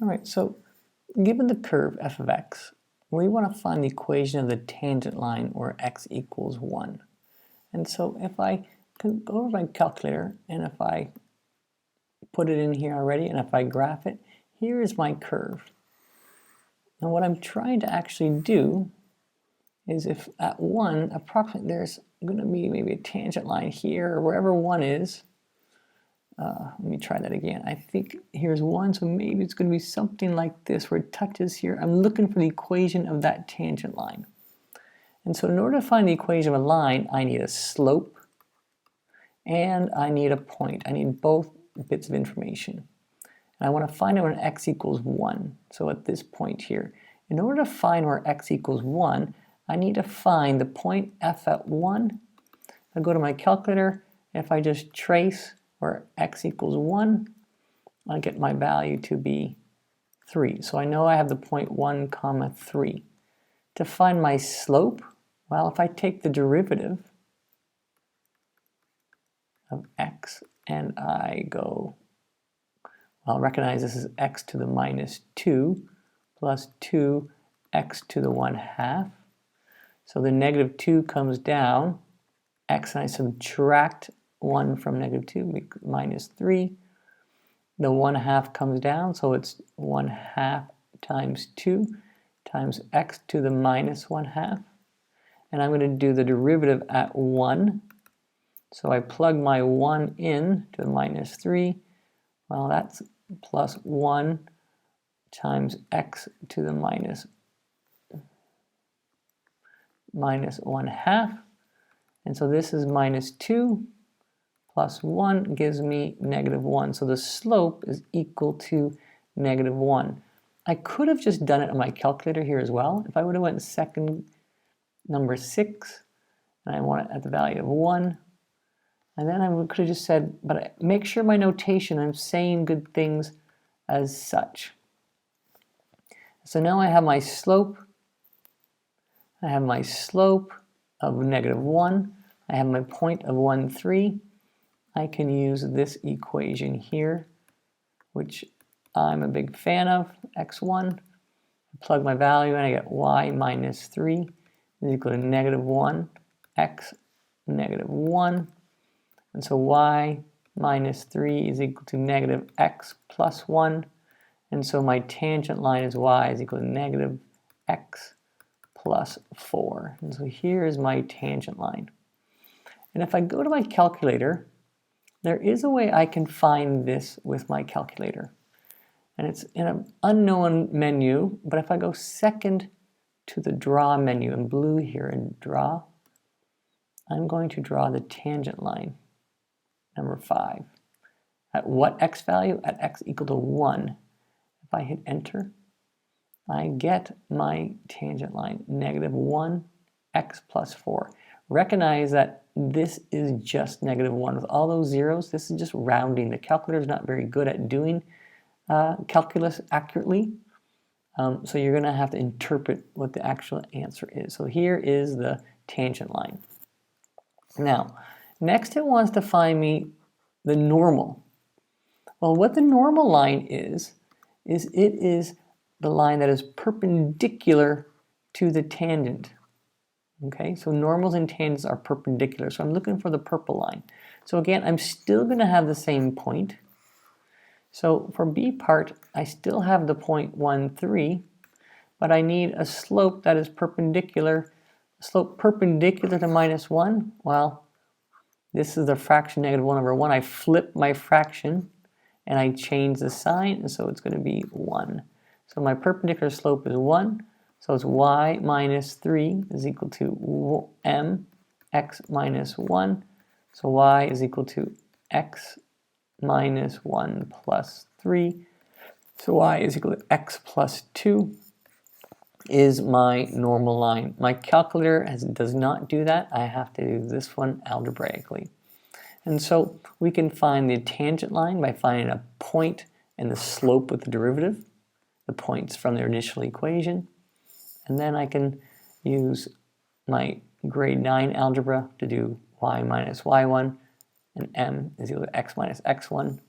All right, so given the curve f of x, we want to find the equation of the tangent line where x equals 1. And so if I can go over my calculator, and if I put it in here already, and if I graph it, here is my curve. And what I'm trying to actually do is, if at 1, approximately, there's going to be maybe a tangent line here, or wherever 1 is. Let me try that again. I think here's 1, so maybe it's going to be something like this, where it touches here. I'm looking for the equation of that tangent line. And so in order to find the equation of a line, I need a slope and I need a point. I need both bits of information. And I want to find out when x equals 1. So at this point here, in order to find where x equals 1, I need to find the point f at 1. I go to my calculator, and if I just trace where x equals 1, I get my value to be 3. So I know I have the point 1 comma 3. To find my slope, well, if I take the derivative of x and I go, I'll recognize this is x to the minus 2 plus 2x to the 1/2. So the negative 2 comes down, x, and I subtract 1 from negative 2, minus 3. The 1/2 comes down, so it's 1/2 times 2 times x to the minus 1/2. And I'm going to do the derivative at 1. So I plug my 1 in to the minus 3. Well, that's plus 1 times x to the minus 1/2. And so this is minus 2 plus 1 gives me negative 1. So the slope is equal to negative 1. I could have just done it on my calculator here as well. If I would have went second number 6, and I want it at the value of 1, and then I could have just said, but make sure my notation, I'm saying good things as such. So now I have my slope. I have my slope of negative 1. I have my point of 1, 3. I can use this equation here, which I'm a big fan of, x1. I plug my value and I get y minus 3 is equal to negative 1, x negative 1. And so y minus 3 is equal to negative x plus 1. And so my tangent line is y is equal to negative x plus 4. And so here is my tangent line. And if I go to my calculator, there is a way I can find this with my calculator. And it's in an unknown menu, but if I go second to the draw menu in blue here and draw, I'm going to draw the tangent line, number 5. At what x value? At x equal to 1. If I hit enter, I get my tangent line, negative 1, x plus 4. Recognize that this is just negative 1. With all those zeros, this is just rounding. The calculator is not very good at doing calculus accurately. So you're going to have to interpret what the actual answer is. So here is the tangent line. Now, next it wants to find me the normal. Well, what the normal line is it is the line that is perpendicular to the tangent. Okay, so normals and tangents are perpendicular. So I'm looking for the purple line. So again, I'm still going to have the same point. So for B part, I still have the point 1, 3, but I need a slope that is perpendicular. Slope perpendicular to minus 1. Well, this is the fraction negative 1 over 1. I flip my fraction and I change the sign, and so it's going to be 1. So my perpendicular slope is 1. So it's y minus 3 is equal to m x minus 1. So y is equal to x minus 1 plus 3. So y is equal to x plus 2 is my normal line. My calculator does not do that. I have to do this one algebraically. And so we can find the tangent line by finding a point and the slope with the derivative, the points from their initial equation. And then I can use my grade 9 algebra to do y minus y1, and m is equal to x minus x1.